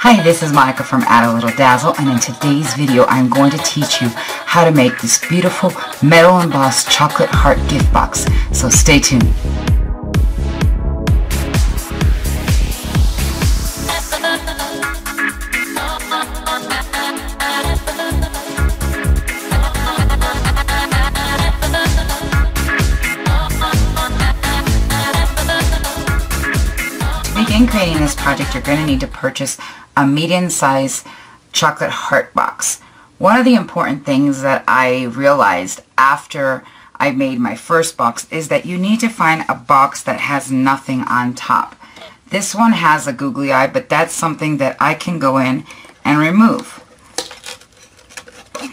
Hi, this is Monica from Add a Little Dazzle, and in today's video I'm going to teach you how to make this beautiful metal embossed chocolate heart gift box. So stay tuned. To begin creating this project, you're going to need to purchase a medium-sized chocolate heart box. One of the important things that I realized after I made my first box is that you need to find a box that has nothing on top. This one has a googly eye, but that's something that I can go in and remove.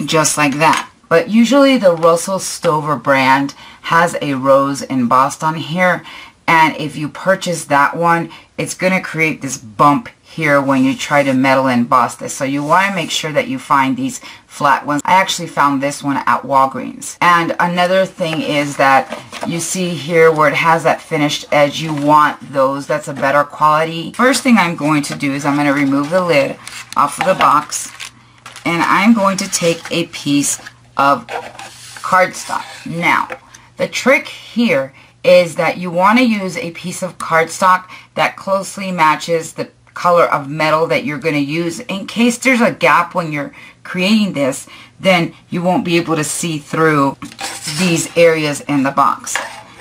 Just like that. But usually the Russell Stover brand has a rose embossed on here, and if you purchase that one, it's going to create this bump here when you try to metal emboss this. So you want to make sure that you find these flat ones. I actually found this one at Walgreens. And another thing is that you see here where it has that finished edge, you want those. That's a better quality. First thing I'm going to do is I'm going to remove the lid off of the box, and I'm going to take a piece of cardstock. Now, the trick here is that you want to use a piece of cardstock that closely matches the color of metal that you're going to use. In case there's a gap when you're creating this, then you won't be able to see through these areas in the box.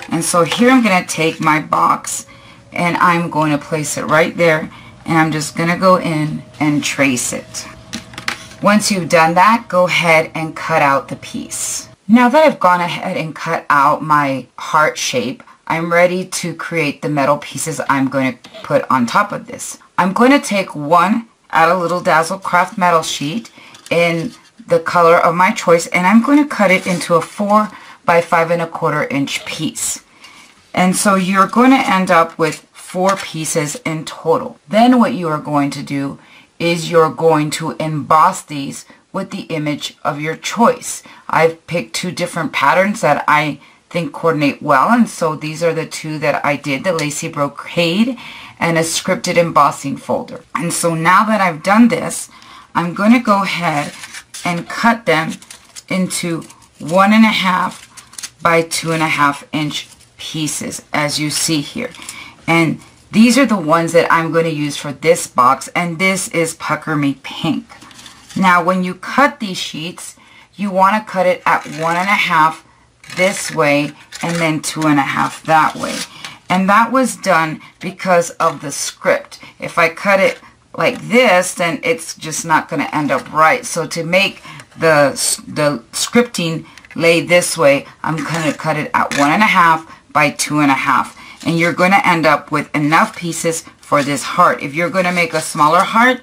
And so here I'm going to take my box and I'm going to place it right there, and I'm just going to go in and trace it. Once you've done that, go ahead and cut out the piece. Now that I've gone ahead and cut out my heart shape, I'm ready to create the metal pieces I'm going to put on top of this. I'm going to take one Add a Little Dazzle craft metal sheet in the color of my choice, and I'm going to cut it into a 4 by 5 1/4 inch piece. And so you're going to end up with 4 pieces in total. Then what you are going to do is you're going to emboss these with the image of your choice. I've picked 2 different patterns that I think coordinate well, and so these are the 2 that I did, the Lacy Brocade and a scripted embossing folder. And so now that I've done this, I'm going to go ahead and cut them into 1.5 by 2.5 inch pieces, as you see here. And these are the ones that I'm going to use for this box, and this is Pucker Me Pink. Now when you cut these sheets, you want to cut it at 1.5 this way and then 2.5 that way. And that was done because of the script. If I cut it like this, then it's just not going to end up right. So to make the scripting lay this way, I'm going to cut it at 1.5 by 2.5. And you're going to end up with enough pieces for this heart. If you're going to make a smaller heart,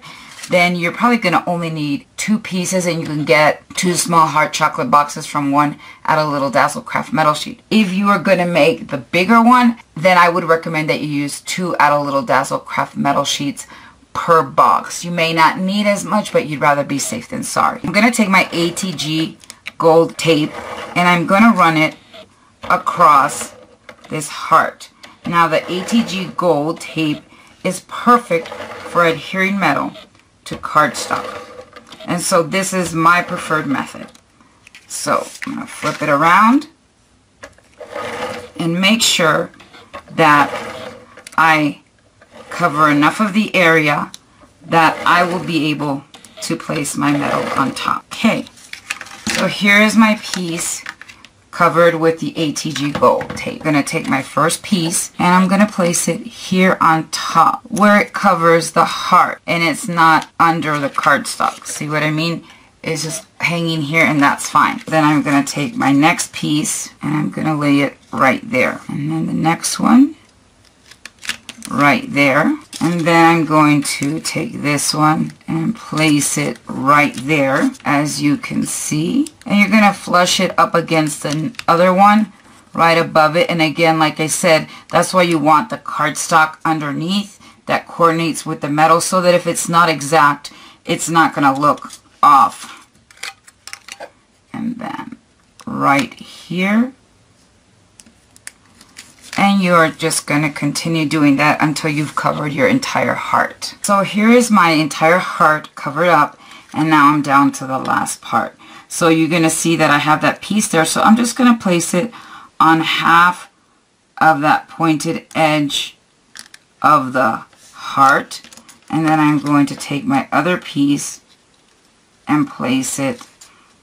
then you're probably going to only need 2 pieces, and you can get 2 small heart chocolate boxes from one Add a Little Dazzle craft metal sheet. If you are going to make the bigger one, then I would recommend that you use 2 Add a Little Dazzle craft metal sheets per box. You may not need as much, but you'd rather be safe than sorry. I'm going to take my ATG gold tape and I'm going to run it across this heart. Now the ATG gold tape is perfect for adhering metal to cardstock, and so this is my preferred method. So I'm going to flip it around and make sure that I cover enough of the area that I will be able to place my metal on top. Okay, so here is my piece covered with the ATG gold tape. I'm going to take my first piece and I'm going to place it here on top where it covers the heart and it's not under the cardstock. See what I mean? It's just hanging here, and that's fine. Then I'm going to take my next piece and I'm going to lay it right there. And then the next one right there. And then I'm going to take this one and place it right there, as you can see. And you're going to flush it up against the other one right above it. And again, like I said, that's why you want the cardstock underneath that coordinates with the metal, so that if it's not exact, it's not going to look off. And then right here, And you're just going to continue doing that until you've covered your entire heart. So here is my entire heart covered up, and now I'm down to the last part. So you're going to see that I have that piece there, so I'm just going to place it on half of that pointed edge of the heart, and then I'm going to take my other piece and place it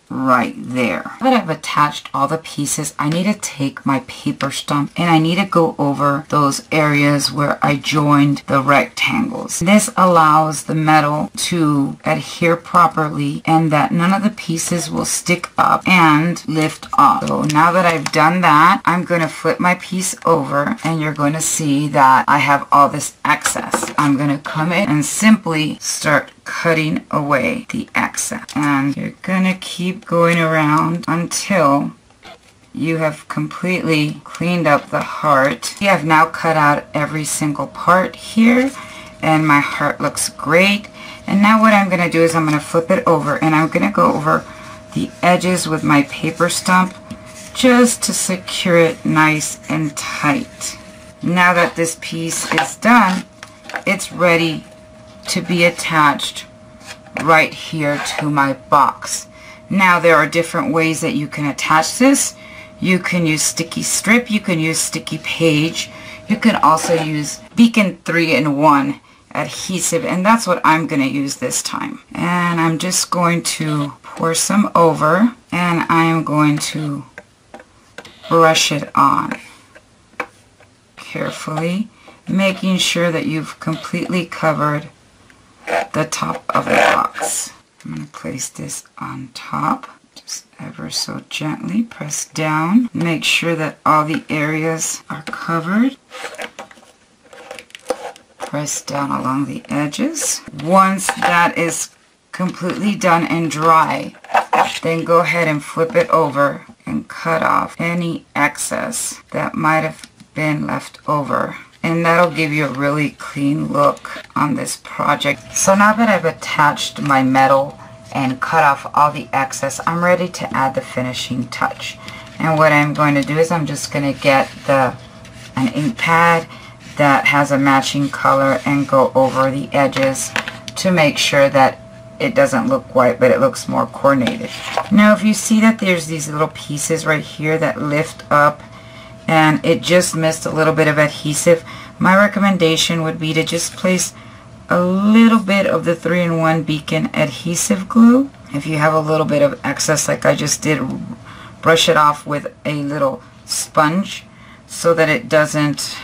right there. Now that I've attached all the pieces, I need to take my paper stump and I need to go over those areas where I joined the rectangles. This allows the metal to adhere properly and that none of the pieces will stick up and lift off. So now that I've done that, I'm going to flip my piece over and you're going to see that I have all this excess. I'm going to come in and simply start cutting away the excess, and you're gonna keep going around until you have completely cleaned up the heart. I have now cut out every single part here, and my heart looks great. And now what I'm gonna do is I'm gonna flip it over and I'm gonna go over the edges with my paper stump just to secure it nice and tight. Now that this piece is done, it's ready to be attached right here to my box. Now there are different ways that you can attach this. You can use sticky strip, you can use sticky page, you can also use Beacon 3-in-1 adhesive, and that's what I'm going to use this time. And I'm just going to pour some over and I am going to brush it on carefully, making sure that you've completely covered the top of the box. I'm going to place this on top, just ever so gently press down, make sure that all the areas are covered. Press down along the edges. Once that is completely done and dry, then go ahead and flip it over and cut off any excess that might have been left over. And that'll give you a really clean look on this project. So now that I've attached my metal and cut off all the excess, I'm ready to add the finishing touch. And what I'm going to do is I'm just going to get an ink pad that has a matching color and go over the edges to make sure that it doesn't look white, but it looks more coordinated. Now if you see that there's these little pieces right here that lift up and it just missed a little bit of adhesive, my recommendation would be to just place a little bit of the 3-in-1 Beacon adhesive glue. If you have a little bit of excess like I just did, brush it off with a little sponge so that it doesn't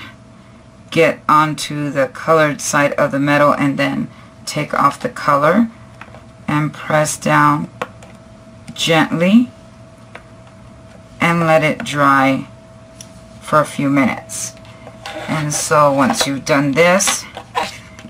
get onto the colored side of the metal, and then take off the color and press down gently and let it dry for a few minutes. And so once you've done this,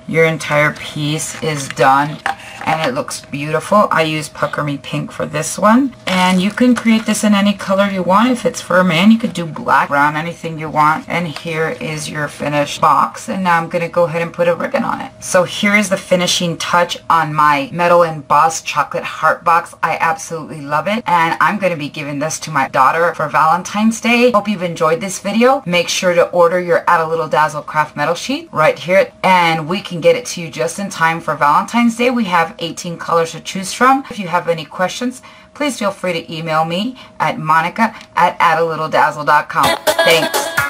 your entire piece is done and it looks beautiful. I use Pucker Me Pink for this one, and you can create this in any color you want. If it's for a man, you could do black, brown, anything you want. And here is your finished box, and now I'm going to go ahead and put a ribbon on it. So here is the finishing touch on my metal embossed chocolate heart box. I absolutely love it, and I'm going to be giving this to my daughter for Valentine's Day. Hope you've enjoyed this video. Make sure to order your Add a Little Dazzle craft metal sheet right here, and we can get it to you just in time for Valentine's Day. We have 18 colors to choose from. If you have any questions, please feel free to email me at monica@addalittledazzle.com. Thanks.